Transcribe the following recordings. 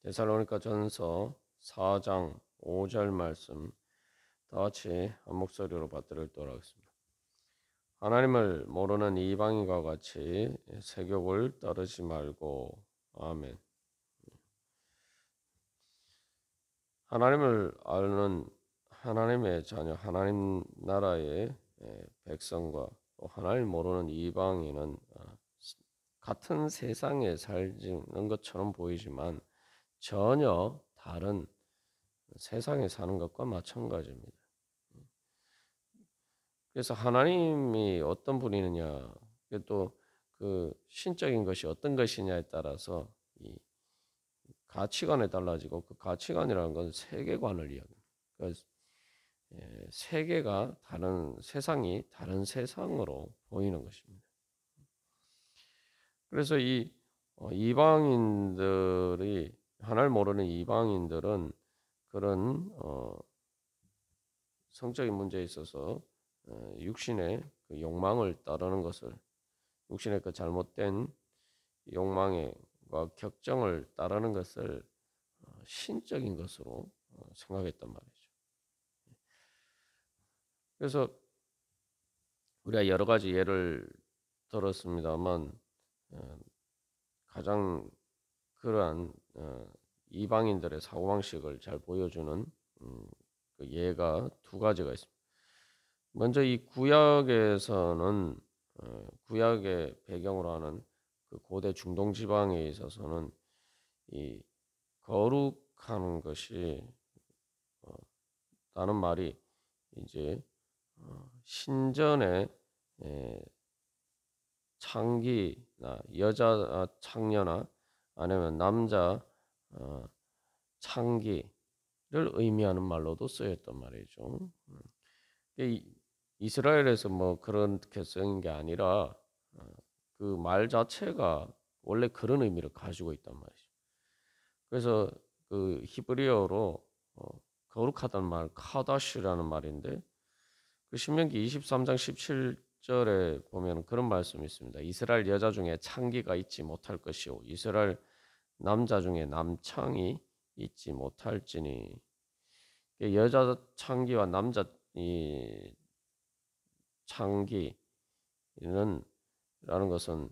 데살로니가 전서 4장 5절 말씀 다 같이 한 목소리로 받들도록 하겠습니다. 하나님을 모르는 이방인과 같이 세욕을 따르지 말고. 아멘. 하나님을 아는 하나님의 자녀, 하나님 나라의 백성과 또 하나님을 모르는 이방인은 같은 세상에 살는 것처럼 보이지만 전혀 다른 세상에 사는 것과 마찬가지입니다. 그래서 하나님이 어떤 분이느냐, 또 그 신적인 것이 어떤 것이냐에 따라서 이 가치관이 달라지고, 그 가치관이라는 건 세계관을 이야기합니다. 그러니까 세계가 다른, 세상이 다른 세상으로 보이는 것입니다. 그래서 이 이방인들이, 하나님을 모르는 이방인들은 그런 성적인 문제에 있어서 육신의 그 욕망을 따르는 것을, 육신의 그 잘못된 욕망과 격정을 따르는 것을 신적인 것으로 생각했단 말이죠. 그래서 우리가 여러 가지 예를 들었습니다만 가장 그러한 이방인들의 사고방식을 잘 보여주는 그 예가 두 가지가 있습니다. 먼저 이 구약에서는 구약의 배경으로 하는 그 고대 중동 지방에 있어서는 이 거룩한 것이 라는 말이 이제 신전의 창기나 여자 창녀나 아니면 남자 창기를 의미하는 말로도 쓰였단 말이죠. 이스라엘에서 뭐 그렇게 쓰인 게 아니라 그 말 자체가 원래 그런 의미를 가지고 있단 말이죠. 그래서 그 히브리어로 거룩하다는 말 카다시라는 말인데, 그 신명기 23장 17절에 보면 그런 말씀이 있습니다. 이스라엘 여자 중에 창기가 있지 못할 것이요 이스라엘 남자 중에 남창이 있지 못할지니. 여자 창기와 남자 이 창기는 라는 것은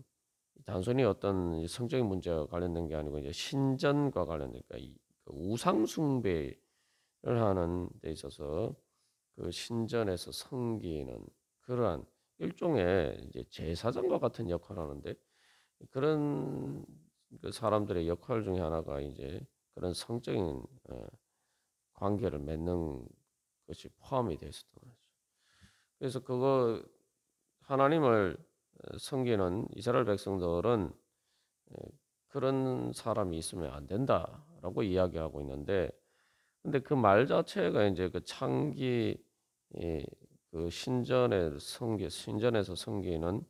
단순히 어떤 성적인 문제와 관련된 게 아니고 이제 신전과 관련되니까 그 우상 숭배를 하는 데 있어서 그 신전에서 섬기는 그러한 일종의 이제 제사장과 같은 역할을 하는데, 그런 그 사람들의 역할 중에 하나가 이제 그런 성적인 관계를 맺는 것이 포함이 되어 있었던 거죠. 그래서 그거 하나님을 섬기는 이스라엘 백성들은 그런 사람이 있으면 안 된다라고 이야기하고 있는데, 근데 그 말 자체가 이제 그 창기 그 신전에서 섬기는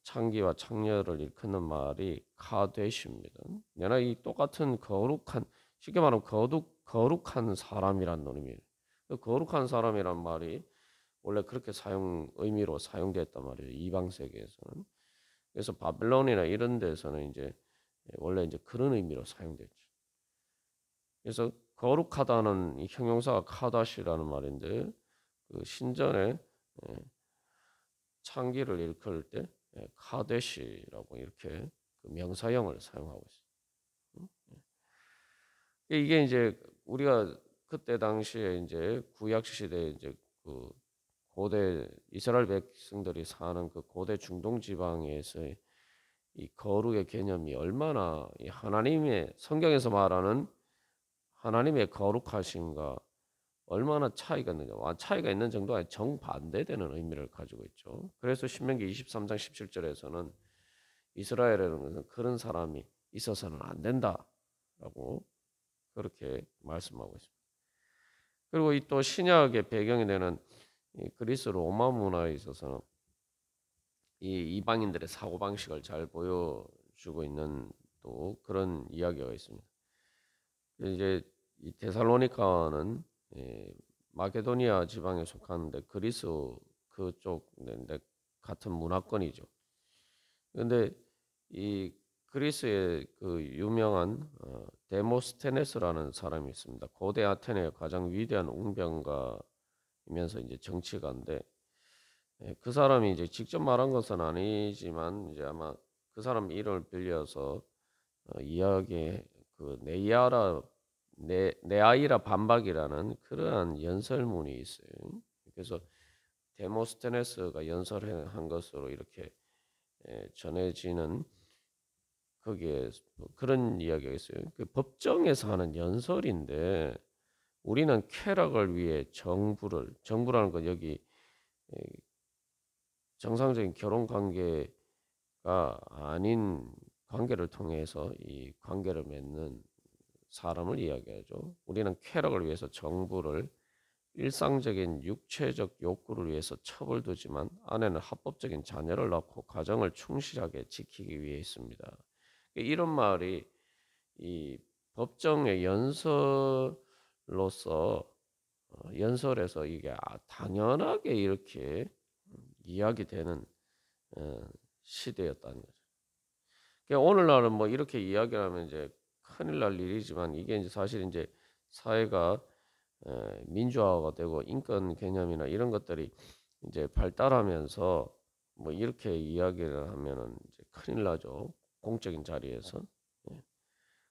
창기와 창녀를 일컫는 말이 카데시입니다. 내가 이 똑같은 거룩한, 쉽게 말하면 거룩한 사람이란 의미예요. 그 거룩한 사람이란 말이 원래 그렇게 의미로 사용됐단 말이에요. 이방 세계에서는. 그래서 바벨론이나 이런 데서는 이제 원래 이제 그런 의미로 사용됐죠. 그래서 거룩하다는 이 형용사가 카다시라는 말인데, 그 신전에 창기를 일컬을 때 카데시라고 이렇게 그 명사형을 사용하고 있어요. 이게 이제 우리가 그때 당시에 이제 구약 시대에 이제 그 고대 이스라엘 백성들이 사는 그 고대 중동 지방에서의 이 거룩의 개념이 얼마나 이 하나님의 성경에서 말하는 하나님의 거룩하심과 얼마나 차이가 있느냐. 차이가 있는 정도가 아니라 정반대되는 의미를 가지고 있죠. 그래서 신명기 23장 17절에서는 이스라엘에는 그런 사람이 있어서는 안 된다라고 그렇게 말씀하고 있습니다. 그리고 이 또 신약의 배경이 되는 이 그리스 로마 문화에 있어서는 이 이방인들의 사고방식을 잘 보여주고 있는 또 그런 이야기가 있습니다. 이제 이 데살로니가는 마게도니아 지방에 속하는데 그리스 그쪽인데 같은 문화권이죠. 그런데 이 그리스의 그 유명한 데모스테네스라는 사람이 있습니다. 고대 아테네의 가장 위대한 웅변가이면서 이제 정치가인데 그 사람이 이제 직접 말한 것은 아니지만 이제 아마 그 사람 이름을 빌려서 이야기 그 네아이라 반박이라는 그러한 연설문이 있어요. 그래서 데모스테네스가 연설한 것으로 이렇게 전해지는 거기에 그런 이야기가 있어요. 그 법정에서 하는 연설인데 우리는 쾌락을 위해 정부라는 건 여기 정상적인 결혼 관계가 아닌 관계를 통해서 이 관계를 맺는 사람을 이야기하죠. 우리는 쾌락을 위해서 정부를 일상적인 육체적 욕구를 위해서 처벌두지만 아내는 합법적인 자녀를 낳고 가정을 충실하게 지키기 위해 있습니다. 이런 말이 이 법정의 연설에서 이게 당연하게 이렇게 이야기되는 시대였다는 거죠. 그러니까 오늘날은 뭐 이렇게 이야기를 하면 이제 큰일 날 일이지만 이게 이제 사실 이제 사회가 민주화가 되고 인권 개념이나 이런 것들이 이제 발달하면서 뭐 이렇게 이야기를 하면은 이제 큰일 나죠. 공적인 자리에서. 예.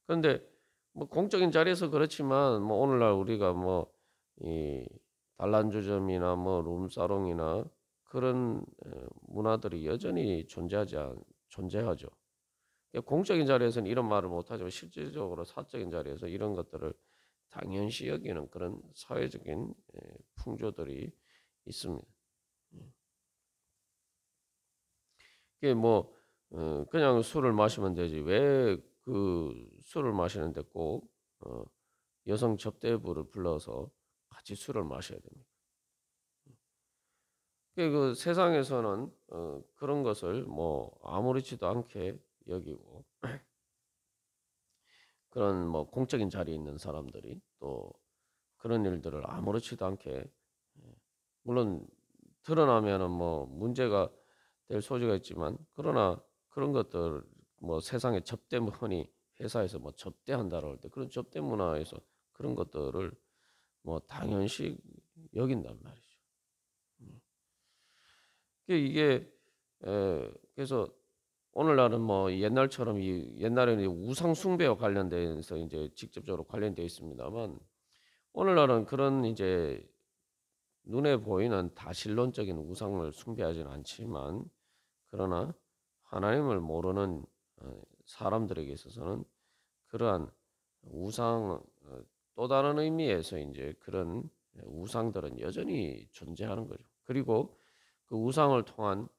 그런데 뭐 공적인 자리에서 그렇지만 뭐 오늘날 우리가 뭐 이 단란주점이나 뭐 룸사롱이나 그런 문화들이 여전히 존재하죠. 공적인 자리에서는 이런 말을 못하지만 실질적으로 사적인 자리에서 이런 것들을 당연시 여기는 그런 사회적인 풍조들이 있습니다. 이게 뭐 그냥 술을 마시면 되지 왜 그 술을 마시는데 꼭 여성 접대부를 불러서 같이 술을 마셔야 됩니까? 그 세상에서는 그런 것을 뭐 아무렇지도 않게 여기고 그런 뭐 공적인 자리에 있는 사람들이 또 그런 일들을 아무렇지도 않게 물론 드러나면은 뭐 문제가 될 소지가 있지만 그러나 그런 것들 뭐 세상에 흔히 회사에서 뭐 접대한다라고 할 때 그런 접대 문화에서 그런 것들을 뭐 당연시 여긴단 말이죠. 이게 그래서 오늘날은 뭐 옛날처럼 옛날에는 우상 숭배와 관련돼서 이제 직접적으로 관련되어 있습니다만 오늘날은 그런 이제 눈에 보이는 다신론적인 우상을 숭배하지는 않지만 그러나 하나님을 모르는 사람들에게 있어서는 그러한 우상 또 다른 의미에서 이제 그런 우상들은 여전히 존재하는 거죠. 그리고 그 우상을 통한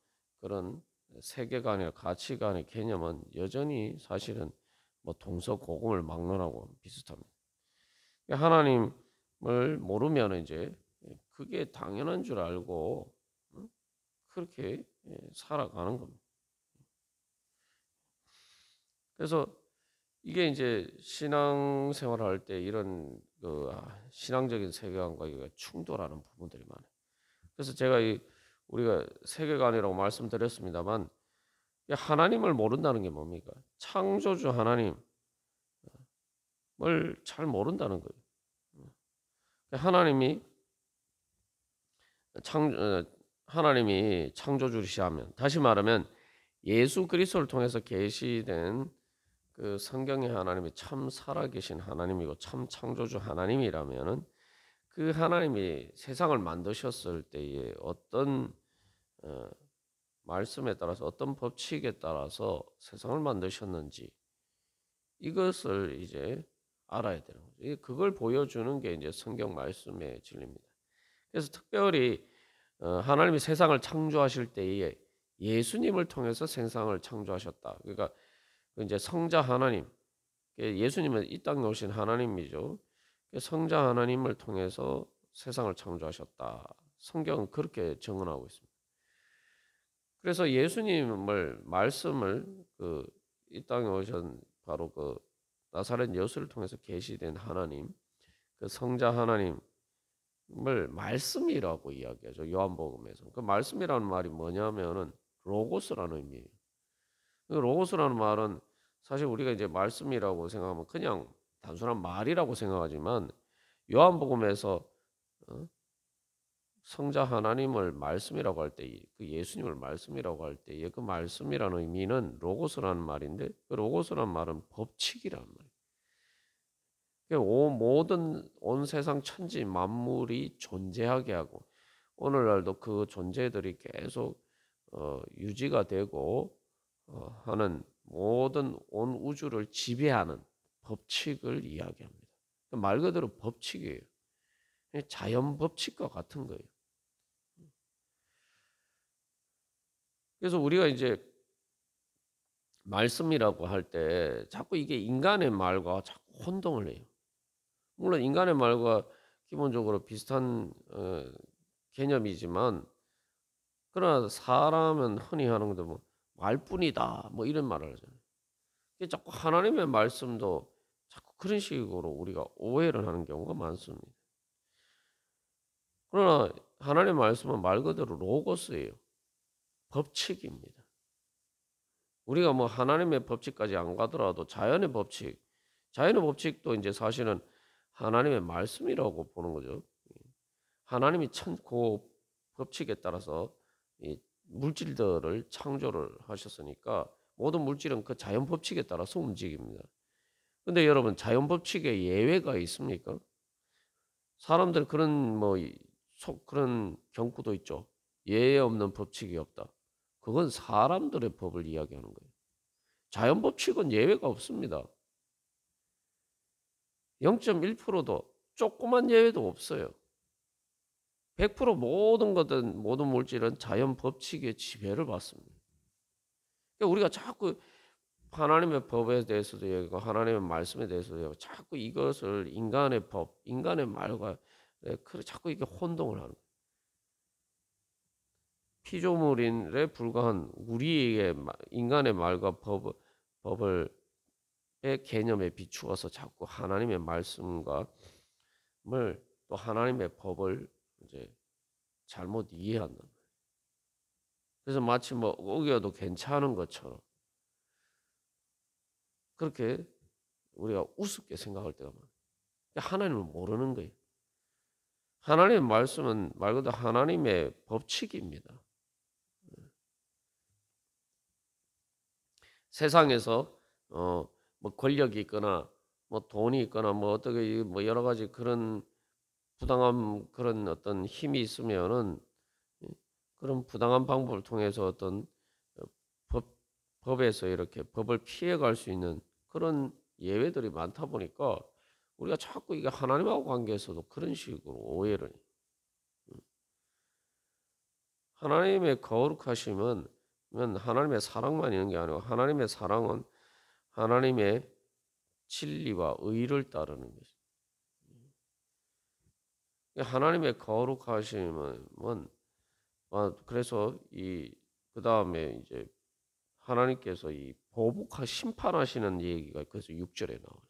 그런 세계관의 가치관의 개념은 여전히 사실은 뭐 동서고금을 막론하고 비슷합니다. 하나님을 모르면 이제 그게 당연한 줄 알고 그렇게 살아가는 겁니다. 그래서 이게 이제 신앙생활을 할 때 이런 그 신앙적인 세계관과 이게 충돌하는 부분들이 많아요. 그래서 제가 우리가 세계관이라고 말씀드렸습니다만 하나님을 모른다는 게 뭡니까? 창조주 하나님을 잘 모른다는 거예요. 하나님이 창조주시하면 다시 말하면 예수 그리스도를 통해서 계시된 그 성경의 하나님이 참 살아계신 하나님이고 참 창조주 하나님이라면은 그 하나님이 세상을 만드셨을 때에 어떤 말씀에 따라서 어떤 법칙에 따라서 세상을 만드셨는지 이것을 이제 알아야 되는 거죠. 그걸 보여주는 게 이제 성경 말씀의 진리입니다. 그래서 특별히 하나님이 세상을 창조하실 때에 예수님을 통해서 세상을 창조하셨다. 그러니까 이제 성자 하나님, 예수님은 이 땅에 오신 하나님이죠. 성자 하나님을 통해서 세상을 창조하셨다. 성경은 그렇게 증언하고 있습니다. 그래서 예수님을 말씀을 이 땅에 오신 바로 그 나사렛 여수를 통해서 계시된 하나님, 그 성자 하나님을 말씀이라고 이야기하죠. 요한복음에서. 그 말씀이라는 말이 뭐냐면은 로고스라는 의미예요. 로고스라는 말은 사실 우리가 이제 말씀이라고 생각하면 그냥 단순한 말이라고 생각하지만 요한복음에서 어? 성자 하나님을 말씀이라고 할 때, 그 예수님을 말씀이라고 할 때에 그 말씀이라는 의미는 로고스라는 말인데, 그 로고스라는 말은 법칙이라는 말이에요. 모든 온 세상 천지 만물이 존재하게 하고 오늘날도 그 존재들이 계속 유지가 되고 하는 모든 온 우주를 지배하는 법칙을 이야기합니다. 말 그대로 법칙이에요. 자연 법칙과 같은 거예요. 그래서 우리가 이제 말씀이라고 할 때 자꾸 이게 인간의 말과 자꾸 혼동을 해요. 물론 인간의 말과 기본적으로 비슷한 개념이지만, 그러나 사람은 흔히 하는 것도 뭐 말뿐이다 뭐 이런 말을 하잖아요. 자꾸 하나님의 말씀도 자꾸 그런 식으로 우리가 오해를 하는 경우가 많습니다. 그러나 하나님의 말씀은 말 그대로 로고스예요. 법칙입니다. 우리가 뭐 하나님의 법칙까지 안 가더라도 자연의 법칙도 이제 사실은 하나님의 말씀이라고 보는 거죠. 하나님이 그 법칙에 따라서 이 물질들을 창조를 하셨으니까 모든 물질은 그 자연 법칙에 따라서 움직입니다. 근데 여러분, 자연 법칙에 예외가 있습니까? 사람들 그런 경구도 있죠. 예외 없는 법칙이 없다. 그건 사람들의 법을 이야기하는 거예요. 자연 법칙은 예외가 없습니다. 0.1%도 조그만 예외도 없어요. 100% 모든 물질은 자연 법칙의 지배를 받습니다. 그러니까 우리가 자꾸 하나님의 법에 대해서도 얘기하고 하나님의 말씀에 대해서도 얘기하고 자꾸 이것을 인간의 법, 인간의 말과 자꾸 이게 혼동을 하는 거예요. 피조물인에 불과한 우리의 인간의 말과 법을 개념에 비추어서 자꾸 하나님의 말씀과 또 하나님의 법을 이제 잘못 이해한다. 그래서 마치 뭐 어겨도 괜찮은 것처럼 그렇게 우리가 우습게 생각할 때가 많아요. 하나님을 모르는 거예요. 하나님의 말씀은 말 그대로 하나님의 법칙입니다. 세상에서 뭐 권력이 있거나 뭐 돈이 있거나 뭐 어떻게 뭐 여러 가지 그런 부당한 그런 어떤 힘이 있으면은 그런 부당한 방법을 통해서 어떤 법, 법에서 이렇게 법을 피해갈 수 있는 그런 예외들이 많다 보니까 우리가 자꾸 이게 하나님하고 관계에서도 그런 식으로 오해를 해요. 하나님의 거룩하심은 하나님의 사랑만 있는 게 아니고 하나님의 사랑은 하나님의 진리와 의를 따르는 것입니다. 하나님의 거룩하심은 그래서 그 다음에 이제 하나님께서 이 보복하 심판하시는 얘기가 그래서 6절에 나와요.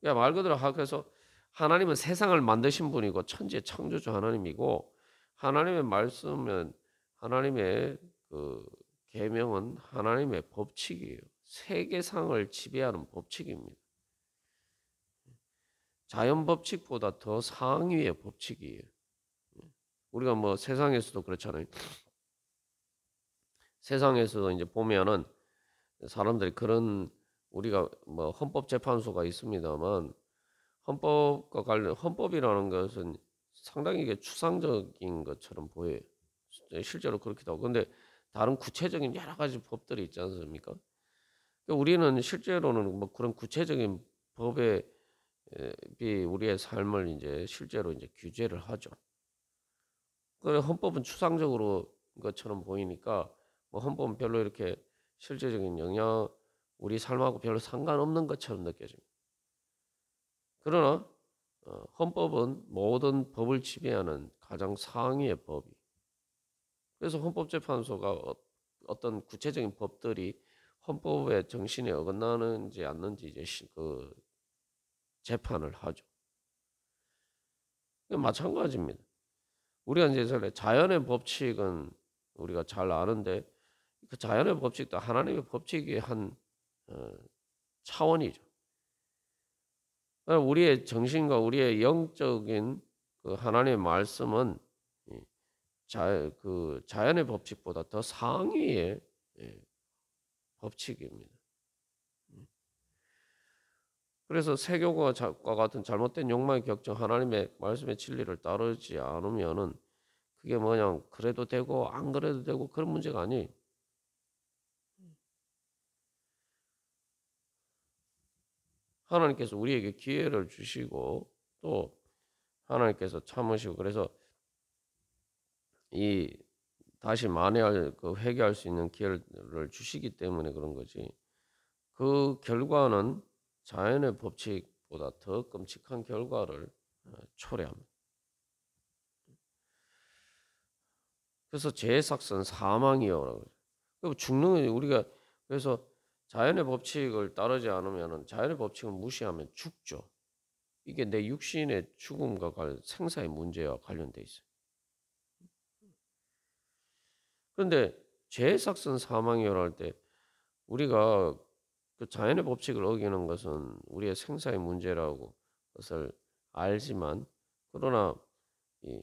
그러니까 말 그대로 그래서 하나님은 세상을 만드신 분이고 천지의 창조주 하나님이고 하나님의 말씀은 하나님의 그 계명은 하나님의 법칙이에요. 세계상을 지배하는 법칙입니다. 자연 법칙보다 더 상위의 법칙이에요. 우리가 뭐 세상에서도 그렇잖아요. 세상에서도 이제 보면은 사람들이 그런 우리가 뭐 헌법재판소가 있습니다만 헌법과 관련 헌법이라는 것은 상당히 이게 추상적인 것처럼 보여요. 실제로 그렇기도 하고. 근데 다른 구체적인 여러 가지 법들이 있지 않습니까? 그러니까 우리는 실제로는 뭐 그런 구체적인 법에 우리의 삶을 이제 실제로 이제 규제를 하죠. 그 헌법은 추상적으로 것처럼 보이니까 뭐 헌법은 별로 이렇게 실제적인 영향 우리 삶하고 별로 상관없는 것처럼 느껴집니다. 그러나 헌법은 모든 법을 지배하는 가장 상위의 법이. 그래서 헌법재판소가 어떤 구체적인 법들이 헌법의 정신에 어긋나는지 않는지 이제 그 재판을 하죠. 마찬가지입니다. 우리가 이제 자연의 법칙은 우리가 잘 아는데 그 자연의 법칙도 하나님의 법칙의 한 차원이죠. 우리의 정신과 우리의 영적인 그 하나님의 말씀은 이 그 자연의 법칙보다 더 상위의 예 법칙입니다. 그래서 세교과 같은 잘못된 욕망의 격정 하나님의 말씀의 진리를 따르지 않으면은 그게 뭐냐 그래도 되고 안 그래도 되고 그런 문제가 아니에요. 하나님께서 우리에게 기회를 주시고 또 하나님께서 참으시고 그래서 이 다시 만회할 그 회개할 수 있는 기회를 주시기 때문에 그런 거지. 그 결과는 자연의 법칙보다 더 끔찍한 결과를 초래합니다. 그래서 죄삭선 사망이요라고. 그리고 죽는 우리가 그래서 자연의 법칙을 따르지 않으면은 자연의 법칙을 무시하면 죽죠. 이게 내 육신의 죽음과 생사의 문제와 관련돼 있어요. 그런데 죄삭선 사망이요라 할 때 우리가 그 자연의 법칙을 어기는 것은 우리의 생사의 문제라고 것을 알지만 그러나 이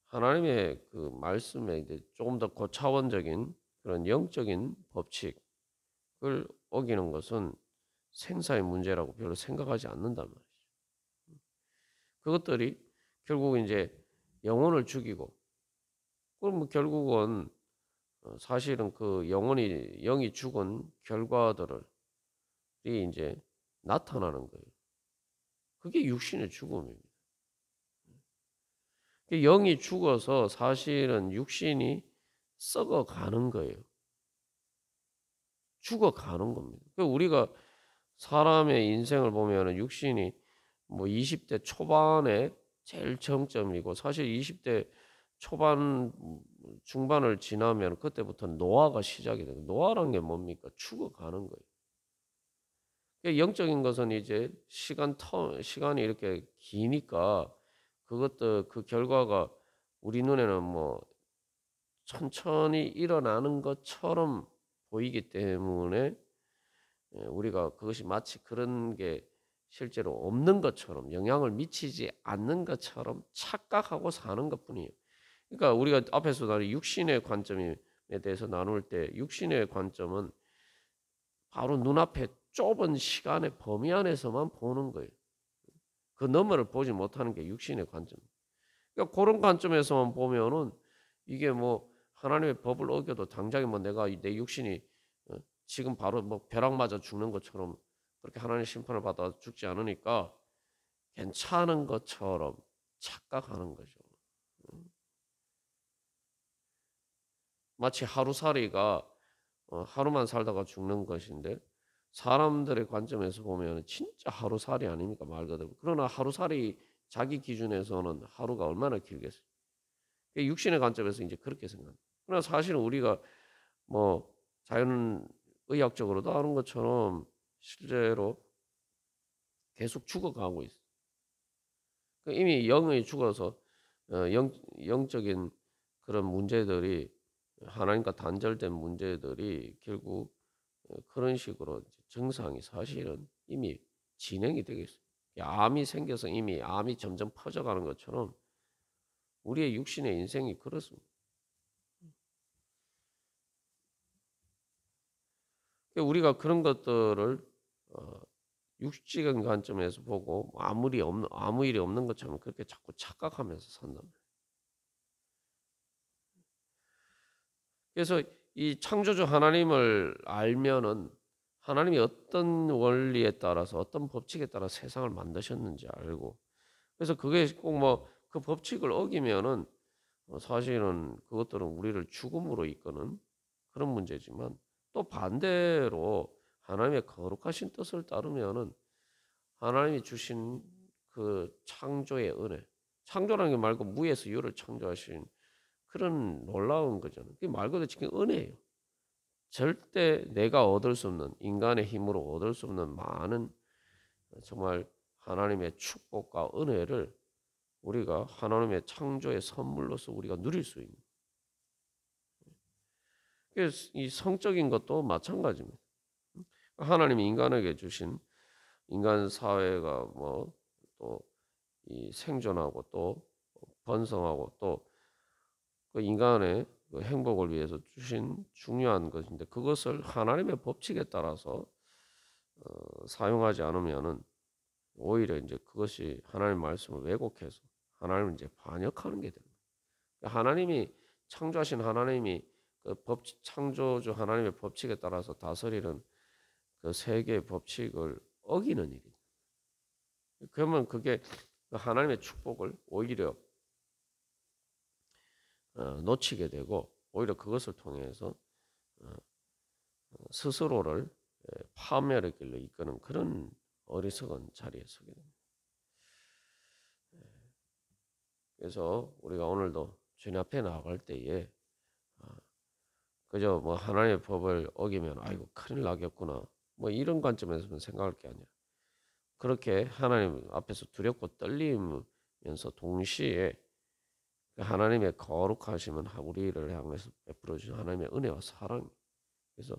하나님의 그 말씀에 이제 조금 더 고차원적인 그런 영적인 법칙을 어기는 것은 생사의 문제라고 별로 생각하지 않는단 말이죠. 그것들이 결국 이제 영혼을 죽이고 그럼 뭐 결국은 사실은 그 영이 죽은 결과들이 이제 나타나는 거예요. 그게 육신의 죽음입니다. 영이 죽어서 사실은 육신이 썩어가는 거예요. 죽어가는 겁니다. 우리가 사람의 인생을 보면은 육신이 뭐 20대 초반에 제일 정점이고 사실 20대 초반 중반을 지나면 그때부터 노화가 시작이 돼요. 노화란 게 뭡니까? 죽어가는 거예요. 영적인 것은 이제 시간이 이렇게 기니까 그것도 그 결과가 우리 눈에는 뭐 천천히 일어나는 것처럼 보이기 때문에 우리가 그것이 마치 그런 게 실제로 없는 것처럼 영향을 미치지 않는 것처럼 착각하고 사는 것뿐이에요. 그러니까 우리가 앞에서 나눈 육신의 관점에 대해서 나눌 때 육신의 관점은 바로 눈앞에 좁은 시간의 범위 안에서만 보는 거예요. 그 너머를 보지 못하는 게 육신의 관점. 그러니까 그런 관점에서만 보면은 이게 뭐 하나님의 법을 어겨도 당장에 뭐 내가 내 육신이 지금 바로 뭐 벼락 맞아 죽는 것처럼 그렇게 하나님의 심판을 받아 죽지 않으니까 괜찮은 것처럼 착각하는 거죠. 마치 하루살이가 하루만 살다가 죽는 것인데 사람들의 관점에서 보면 진짜 하루살이 아닙니까 말 그대로. 그러나 하루살이 자기 기준에서는 하루가 얼마나 길겠어요. 육신의 관점에서 이제 그렇게 생각합니다. 그러나 사실은 우리가 뭐 자연의학적으로도 아는 것처럼 실제로 계속 죽어가고 있어요. 이미 영이 죽어서 영적인 그런 문제들이 하나님과 단절된 문제들이 결국 그런 식으로 증상이 사실은 이미 진행이 되고 있어요. 암이 생겨서 이미 암이 점점 퍼져가는 것처럼 우리의 육신의 인생이 그렇습니다. 우리가 그런 것들을 육지적인 관점에서 보고 아무 일이 없는 것처럼 그렇게 자꾸 착각하면서 산단 말이에요. 그래서 이 창조주 하나님을 알면은 하나님이 어떤 원리에 따라서 어떤 법칙에 따라 세상을 만드셨는지 알고 그래서 그게 꼭 뭐 그 법칙을 어기면은 사실은 그것들은 우리를 죽음으로 이끄는 그런 문제지만 또 반대로 하나님의 거룩하신 뜻을 따르면은 하나님이 주신 그 창조의 은혜, 창조라는 게 말고 무에서 유를 창조하신 그런 놀라운 거잖아요. 그게 말 그대로 지금 은혜예요. 절대 내가 얻을 수 없는 인간의 힘으로 얻을 수 없는 많은 정말 하나님의 축복과 은혜를 우리가 하나님의 창조의 선물로서 우리가 누릴 수 있는. 그래서 이 성적인 것도 마찬가지입니다. 하나님이 인간에게 주신 인간 사회가 뭐 또 이 생존하고 또 번성하고 또 그 인간의 그 행복을 위해서 주신 중요한 것인데 그것을 하나님의 법칙에 따라서 사용하지 않으면은 오히려 이제 그것이 하나님 말씀을 왜곡해서 하나님을 이제 반역하는 게 됩니다. 하나님이 창조하신 하나님이 그 창조주 하나님의 법칙에 따라서 다스리는 그 세계의 법칙을 어기는 일이죠. 그러면 그게 하나님의 축복을 오히려 놓치게 되고 오히려 그것을 통해서 스스로를 파멸의 길로 이끄는 그런 어리석은 자리에 서게 됩니다. 그래서 우리가 오늘도 주님 앞에 나아갈 때에 그저 뭐 하나님의 법을 어기면 아이고 큰일 나겠구나 뭐 이런 관점에서 생각할 게 아니라 그렇게 하나님 앞에서 두렵고 떨리면서 동시에 하나님의 거룩하심은 우리를 향해서 베풀어 주신 하나님의 은혜와 사랑. 그래서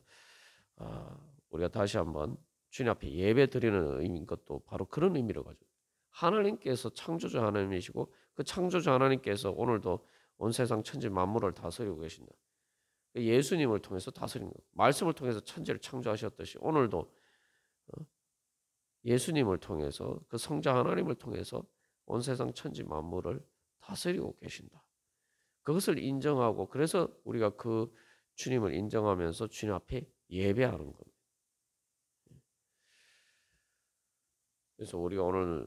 우리가 다시 한번 주님 앞에 예배 드리는 의미인 것도 바로 그런 의미를 가지고 하나님께서 창조주 하나님이시고 그 창조주 하나님께서 오늘도 온 세상 천지 만물을 다스리고 계신다. 예수님을 통해서 다스린 것. 말씀을 통해서 천지를 창조하셨듯이 오늘도 예수님을 통해서 그 성자 하나님을 통해서 온 세상 천지 만물을 다스리고 계신다. 그것을 인정하고 그래서 우리가 그 주님을 인정하면서 주님 앞에 예배하는 겁니다. 그래서 우리가 오늘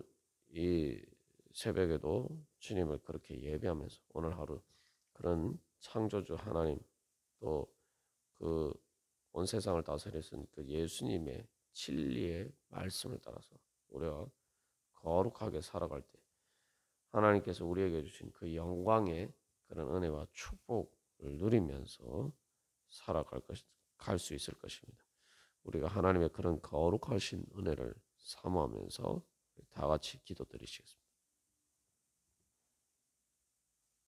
이 새벽에도 주님을 그렇게 예배하면서 오늘 하루 그런 창조주 하나님 또 그 온 세상을 다스리신 그 예수님의 진리의 말씀을 따라서 우리가 거룩하게 살아갈 때 하나님께서 우리에게 주신 그 영광의 그런 은혜와 축복을 누리면서 갈 수 있을 것입니다. 우리가 하나님의 그런 거룩하신 은혜를 사모하면서 다 같이 기도드리시겠습니다.